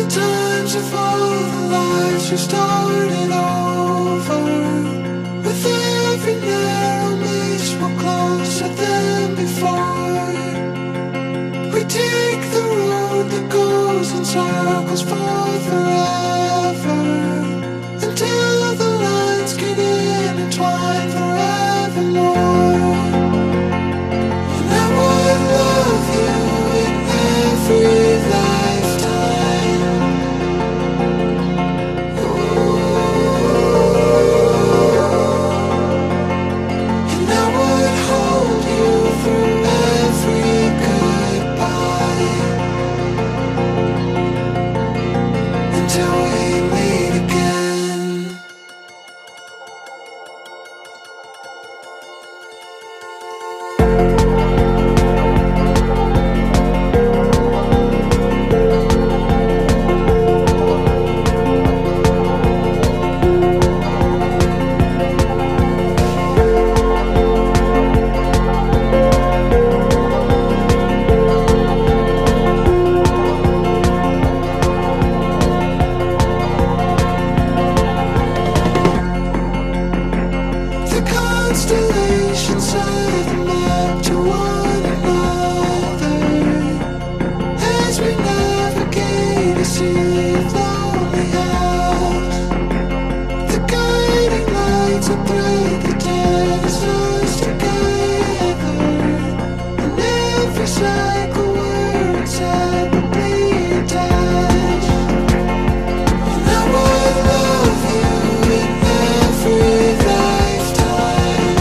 times of all the lives we started over. With every narrow miss, we're closer than before. We take the road that goes in circles for forever, until the lines get intertwined forevermore. And I would love you in every lifetime. And I would hold you through every goodbye, until we meet again. The constellations set them up to one another, as we navigate a sea of lonely hours. The guiding lights that thread the depths us together, in every cycle we're inseparably attached. And I would love you in every lifetime.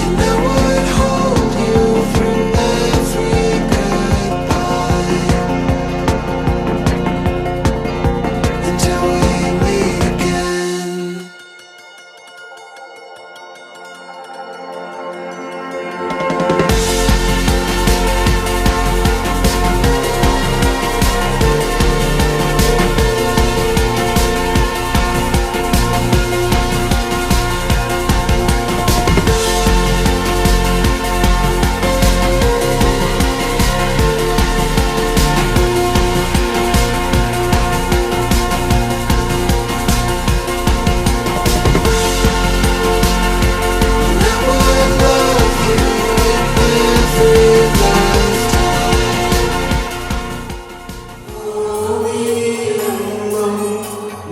And I would hold you through every goodbye, until we meet again. And I would love you in every lifetime. ഭൂമിയിലെങ്ങും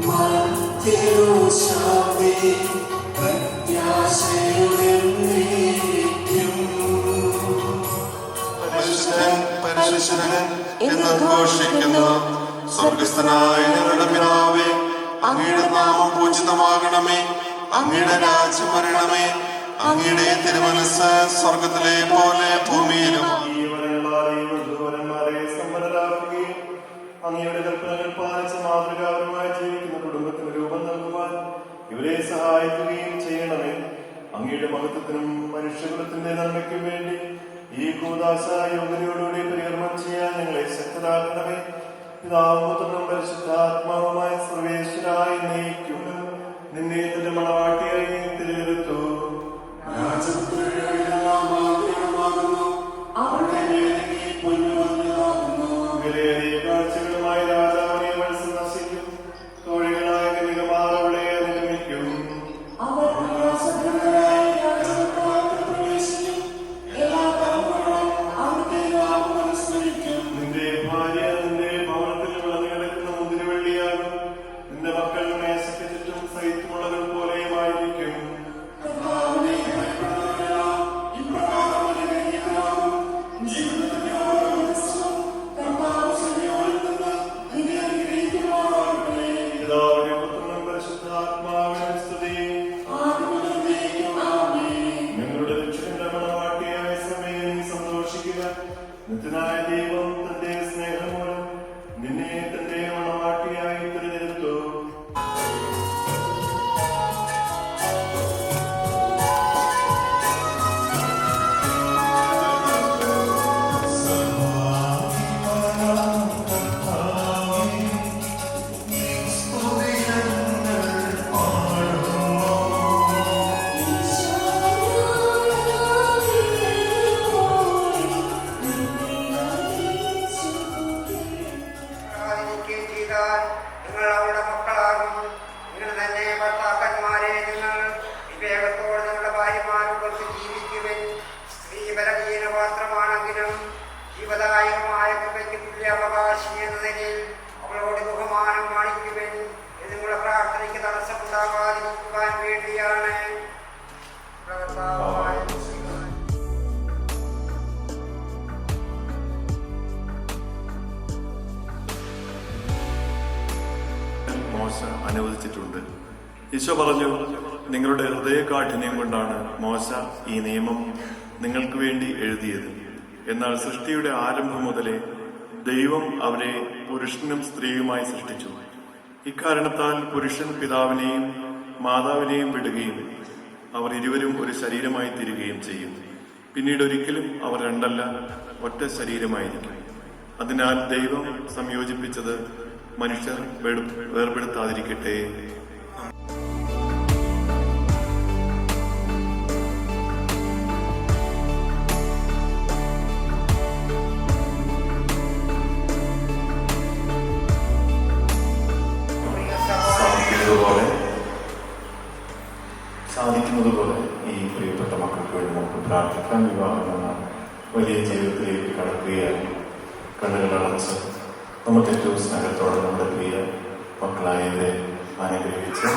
മർത്യരോഷാവേ, പ്രത്യാശയുടെന്നേക്കും. പരിശുദ്ധൻ പരിശുദ്ധൻ എന്ന് ഘോഷിക്കുന്നു. സ്വർഗസ്ഥനായ ഞങ്ങളുടെ പിതാവേ, അങ്ങയുടെ നാമം പൂജിതമാകണമേ. അങ്ങയുടെ രാജ്യം വരണമേ. അങ്ങയുടെ തിരുമനസ്സ് സ്വർഗത്തിലെ പോലെ ഭൂമിയിലും. സമ്പന്നരാക്കുകയും അങ്ങയുടെ കൽപ്പനകൾ പാലിച്ച് മാതൃകാപരമായി ജീവിക്കുന്ന കുടുംബത്തിന് രൂപം നൽകുവാൻ ഇവരെ സഹായിക്കുകയും ചെയ്യണമേ. അങ്ങയുടെ മഹത്വത്തിനും മനുഷ്യകുലത്തിന്റെ നന്മയ്ക്കും വേണ്ടി ഈ കൂദാശ യോഗ്യതയോടുകൂടി പരികർമ്മം ചെയ്യാൻ ഞങ്ങളെ ശക്തരാക്കണമേ. പിതാവും പുത്രനും പരിശുദ്ധാത്മാവുമായ സർവേശ്വരായി നയിക്കും. നിന്നെ തന്റെ മണവാട്ടിയായി തിരഞ്ഞെടുത്തു. വിലയേറിയ കാഴ്ചകളുമായി രാജാവിനെ അവൾ സന്ദർശിക്കും. തോഴികളായ കന്യകമാർ അവളെ അനുഗമിക്കും. നിന്റെ ഭാര്യ നിന്റെ ഭവനത്തിൽ വിളഞ്ഞു കിടക്കുന്ന മുന്തിരിവള്ളിയാകും. നിന്റെ മക്കൾ മേശയ്ക്ക് ചുറ്റും സൈത്തുമുളകൾ പോലെയുമായിരിക്കും. അനുവദിച്ചിട്ടുണ്ട്. ഈശോ പറഞ്ഞു, നിങ്ങളുടെ ഹൃദയകാഠിന്യം കൊണ്ടാണ് മോശ ഈ നിയമം നിങ്ങൾക്ക് വേണ്ടി എഴുതിയത്. എന്നാൽ സൃഷ്ടിയുടെ ആരംഭം മുതലേ ദൈവം അവരെ പുരുഷനും സ്ത്രീയുമായി സൃഷ്ടിച്ചു. ഇക്കാരണത്താൽ പുരുഷൻ പിതാവിനെയും മാതാവിനെയും വിടുകയും അവർ ഇരുവരും ഒരു ശരീരമായി തീരുകയും ചെയ്യും. പിന്നീട് ഒരിക്കലും അവർ രണ്ടല്ല, ഒറ്റ ശരീരമായിരിക്കും. അതിനാൽ ദൈവം സംയോജിപ്പിച്ചത് മനുഷ്യർ വേർപെടുത്താതിരിക്കട്ടെ. സാധിക്കുന്നത് പോലെ ഈ പ്രിയപ്പെട്ട മക്കൾക്ക് വേണ്ടി നമുക്ക് പ്രാർത്ഥിക്കാൻ. വിവാഹം എന്ന വലിയ ജീവിതത്തിലേക്ക് കടക്കുകയാണ്. കണ്ണുകളടച്ച് നമുക്ക് ഏറ്റവും സ്നേഹത്തോടെ നമ്മുടെ പ്രിയ മക്കളായവരെ അനുഗ്രഹിച്ച്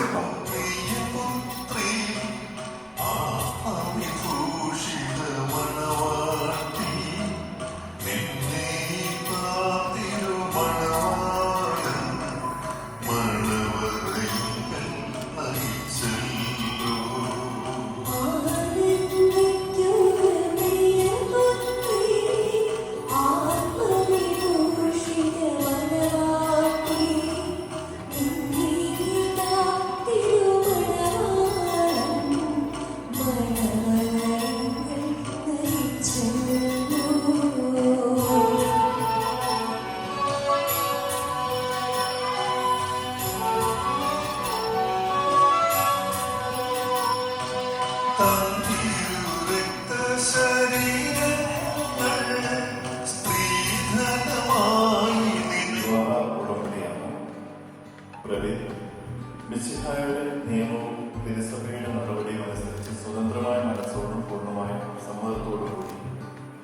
മിശിഹായുടെ നിയമവും തിരുസഭയുടെ നടപടിയും അനുസരിച്ച് സ്വതന്ത്രമായ മനസ്സോടും പൂർണ്ണമായ സമ്മതത്തോടും കൂടി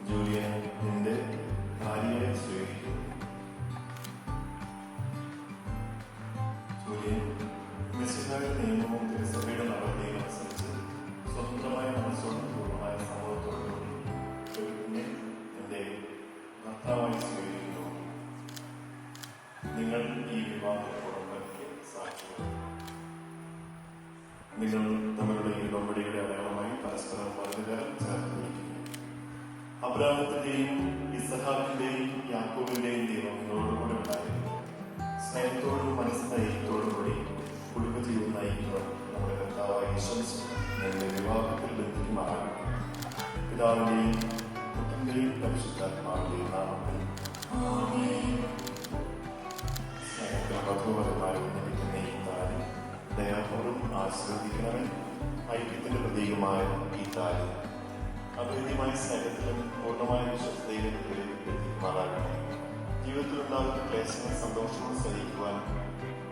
ജൂലിയൻ നിന്റെ ഭാര്യയെ സ്വീകരിക്കും. ജൂലിയൻ, മിശിഹായുടെ നിയമവും തിരുസഭയുടെ നടപടിയും അനുസരിച്ച് സ്വതന്ത്രമായ മനസ്സോടും പൂർണ്ണമായ സമ്മതത്തോടും കൂടി നിന്റെ ഭർത്താവായി സ്വീകരിക്കുന്നു. നിങ്ങൾ ഈ വിവാഹം നിങ്ങൾ തമ്മിലുള്ള ഈ ഉടമ്പടിയുടെ അടയാളമായി പരസ്പരം വലതുകാരം ചേർത്ത് പിടിക്കുന്നു. അബ്രാഹത്തിന്റെയും ഇസഹാക്കിന്റെയും യാക്കോബിന്റെയും ദൈവം നിങ്ങളോടുകൂടി ഉണ്ടായിരുന്നു. സ്നേഹത്തോടും മനസ്സൈക്യത്തോടും കൂടി കുടുംബജീവിതം നയിക്കുക നമ്മുടെ കർത്താവായ യേശുക്രിസ്തു നിങ്ങളുടെ വിവാഹത്തിൽ ബന്ധിക്കുമാറാകട്ടെ. പിതാവിന്റെയും പുത്രന്റെയും പരിശുദ്ധാത്മാവിന്റെയും നാമത്തിൽ സ്നേഹത്തിന് മധുരമായി ലഭിക്കുന്ന ഈ താലി ദയാപൂർവ്വം ആശീർവദിക്കണമേ. ഐക്യത്തിന്റെ പ്രതീകമായ ഈ താലി അഭേദ്യമായ സ്നേഹത്തിലും പൂർണ്ണമായ വിശ്വസ്തയിലും എത്തിക്കുമാറാകണേ. ജീവിതത്തിലുണ്ടാകുന്ന ക്ലേശങ്ങൾ സന്തോഷവും സഹിക്കുവാനും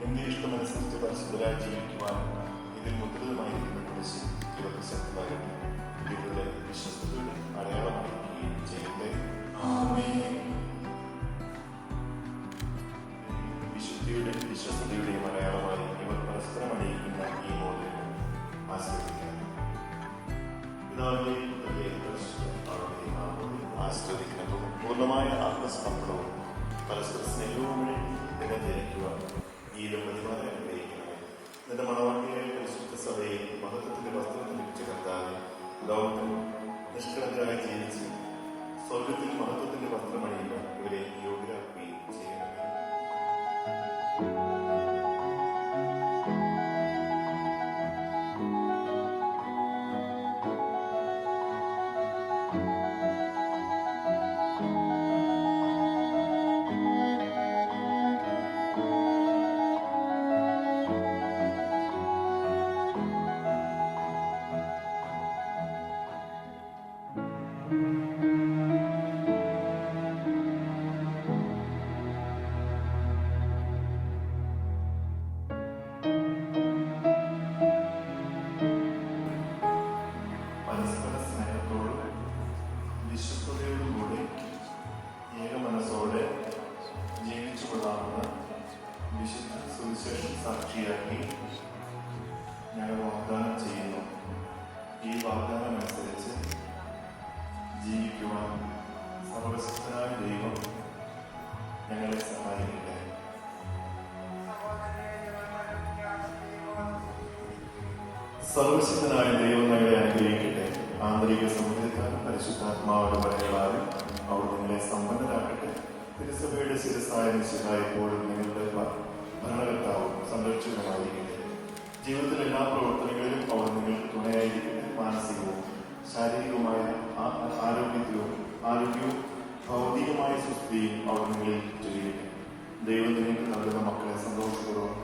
എന്റെ ഇഷ്ടമനുസരിച്ച് പരിശുദ്ധരായി ജീവിക്കുവാനും ഇതിൽ മുദ്രിതമായിരിക്കുന്ന കുരിശിൽ ഇവർക്ക് ശക്തമാകട്ടെ. ഇവരുടെ വിശ്വസ്തയുടെ അടയാളമായിരിക്കുകയും ചെയ്യട്ടെ. വിശുദ്ധിയുടെ വിശ്വസ്തയുടെയും അടയാളമായി ഇവർ പരസ്പരം അണിയിക്കുന്ന ഈ മോതിരം ആസ്വദിക്കാം. പിതാവിന്റെയും പുത്രന്റെയും പരിശുദ്ധാത്മാവിന്റെയും നാമത്തിൽ ആസ്വദിക്കുന്നതും പൂർണ്ണമായ ആത്മസമർപ്പണവും പരസ്പര സ്നേഹവും വഴി നിലനിൽക്കുക. ഈ ദമ്പതിമാരെ അനുഗ്രഹിക്കണമേ. നിന്റെ മണവാട്ടിയായ പരിശുദ്ധ സഭയെ മഹത്വത്തിന്റെ വസ്ത്രത്തിൽ ലഭിച്ച കർത്താവെ, ലോകത്തിൽ നിഷ്കളങ്കരായി ജീവിച്ച് സ്വർഗത്തിൽ മഹത്വത്തിന്റെ വസ്ത്രമണിയുക ഇവരെ യോഗ്യരാക്കുകയും ചെയ്യണമേ. സർവശക്തനായ ദൈവം നിങ്ങളെ അനുഗ്രഹിക്കട്ടെ. ആന്തരിക സൗന്ദര്യത്താലും പരിശുദ്ധാത്മാവിന്റെ വരകളാലും അവർ നിങ്ങളെ സമ്പന്നരാക്കട്ടെ. തിരുസഭയുടെ ശിരസായ നിശ്ചിതായ എപ്പോഴും നിങ്ങളുടെ ഭരണകർത്താവും സംരക്ഷകമായിരിക്കട്ടെ. ജീവിതത്തിലെ എല്ലാ പ്രവർത്തനങ്ങളിലും അവർ നിങ്ങൾക്ക് തുണയായിരിക്കട്ടെ. മാനസികവും ശാരീരികവുമായ ആരോഗ്യവും ഭൗതികമായ സുസ്ഥിതിയും അവർ നിങ്ങളിൽ ചൊരിയട്ടെ. ദൈവം നിങ്ങൾക്ക് നൽകുന്ന മക്കളെ സന്തോഷപൂർവ്വം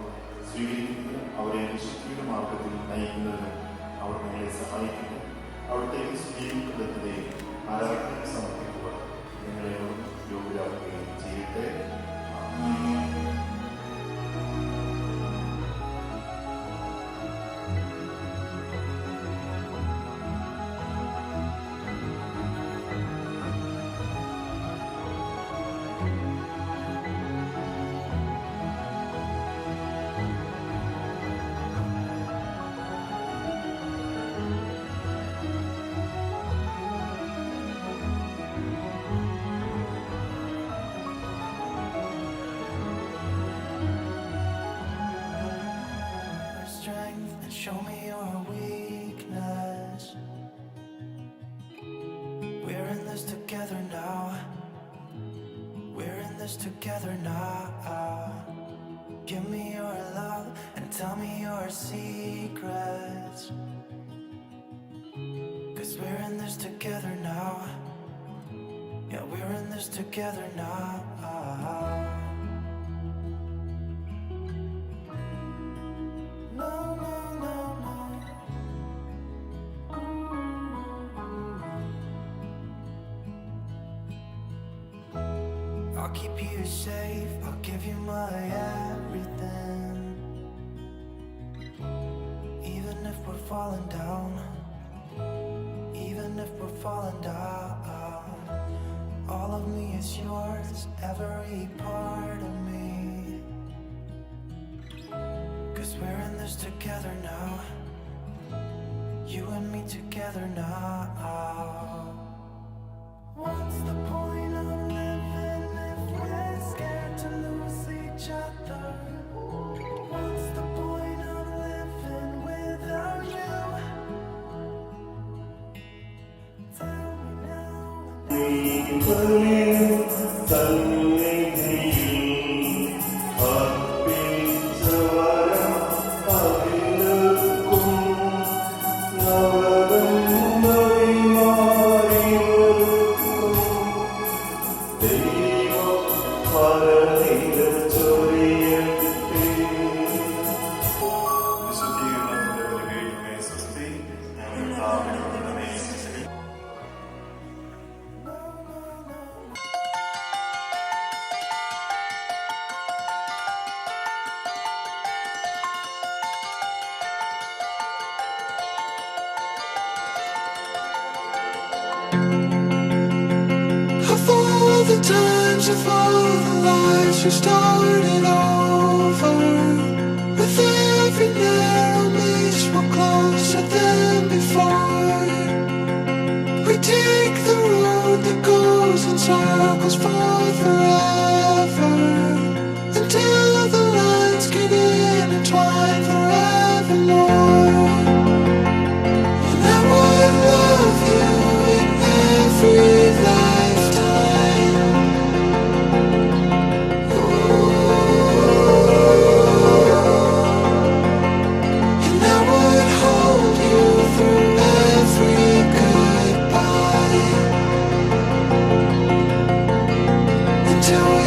സ്വീകരിക്കുന്നതിനും അവരെ വിശുദ്ധിയുടെ മാർഗത്തിൽ നയിക്കുന്നതിനും അവർ നിങ്ങളെ സഹായിക്കട്ടെ. അവിടത്തേക്ക് സ്തുതിയും കൃതജ്ഞതയും ആരാധനയും സമർപ്പിക്കുക നിങ്ങളെ യോഗ്യരാക്കുകയും ചെയ്യട്ടെ. Strength and show me your weakness. We're in this together now. We're in this together now. Give me your love and tell me your secrets. 'Cause we're in this together now. Yeah, we're in this together now. No, no, no, no. I'll keep you safe, I'll give you my everything. Even if we're falling down, even if we're falling down, all of me is yours, every part of me. 'Cause we're in this together now. You and me together now. What's the point of living if we're scared to lose each other? What's the point of living without you? Tell me now. വിശുദ്ധീകരണത്തിന്റെ ബലിപീഠമേ സ്വസ്തി. കർത്താവിനോടുമേ സ്തുതി. Of all the times, of all the lives we started over, with every narrow miss we're closer than before. We take the road that goes in circles for forever, until the lines get intertwined forevermore. And I would love you in every lifetime. And I would hold you through every goodbye, until we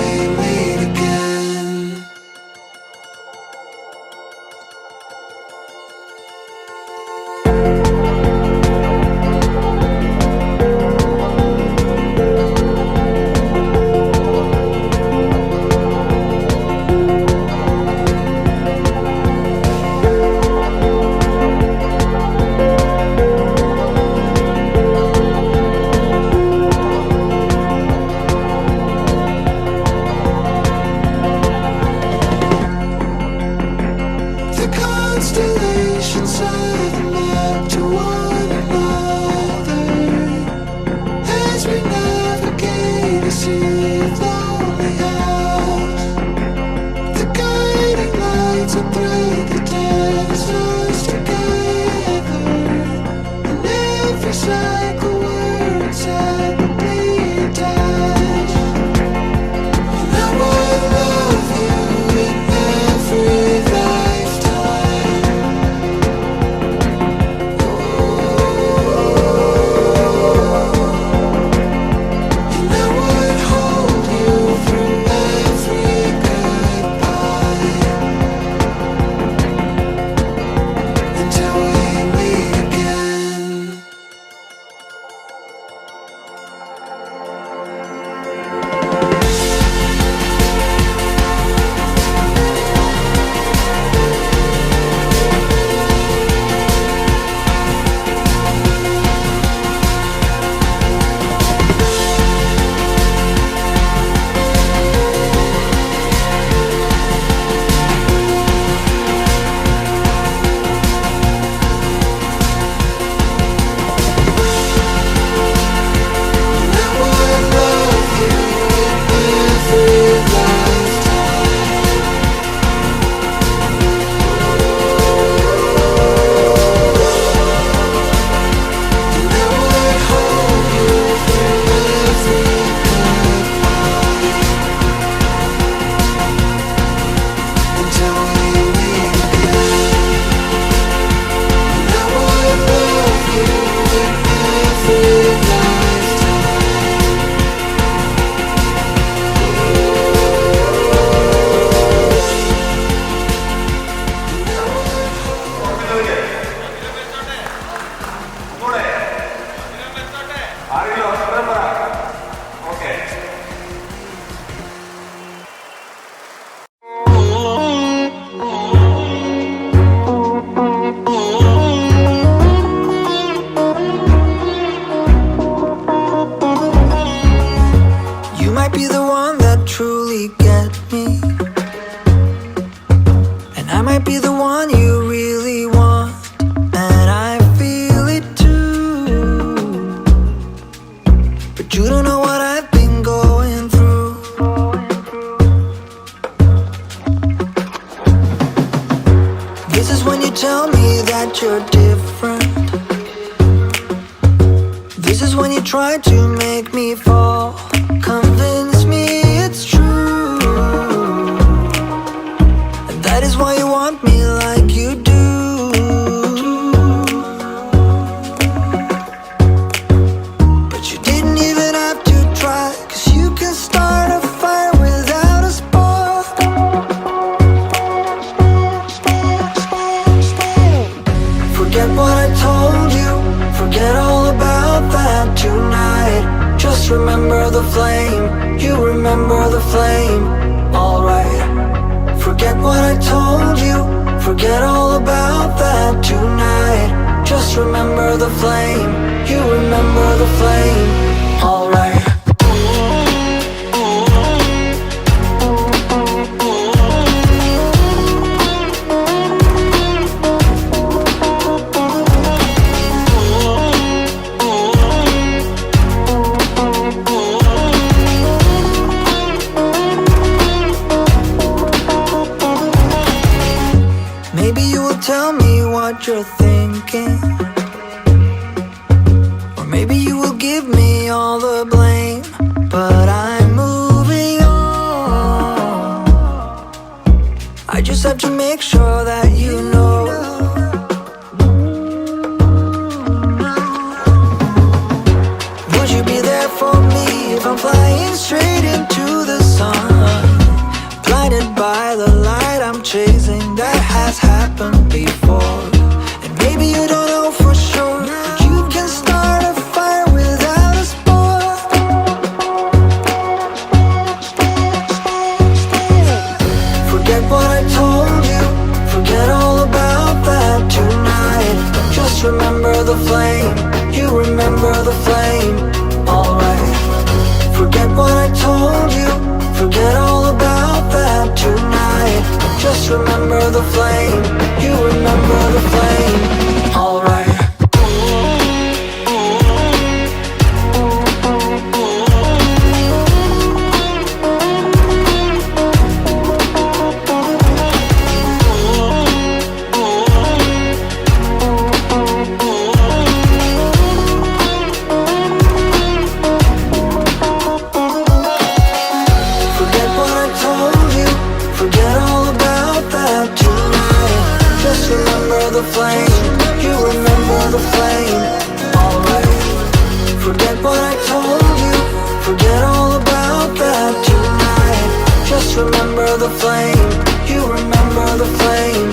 tried to make me fall. Convince me it's true, and that is why you want me like you do. But you didn't even have to try, 'cause you can start a fire without a spark. Forget what I told you, forget all about that tonight. Just remember the flame, you remember the flame, alright. Forget what I told you, forget all about that tonight. Just remember the flame, you remember the flame, alright. Maybe you will tell me what you're thinking, or maybe you will give me all the blame. But I'm moving on. I just have to make sure that you know. Would you be there for me if I'm flying straight into the sun? Blinded by the light I'm chasing, that has happened before. And maybe you don't know for sure, but you can start a fire without a spark. Forget what I told you, forget all about that tonight. Just remember the flame, you remember the flame, alright. Forget what I told you, forget all about that tonight. Just remember the flame, you remember the flame, alright. Forget what I told you, forget all about that tonight. Just remember the flame, you remember the flame, alright. Forget what I told you, forget all about that tonight. Just remember the flame, you remember the flame,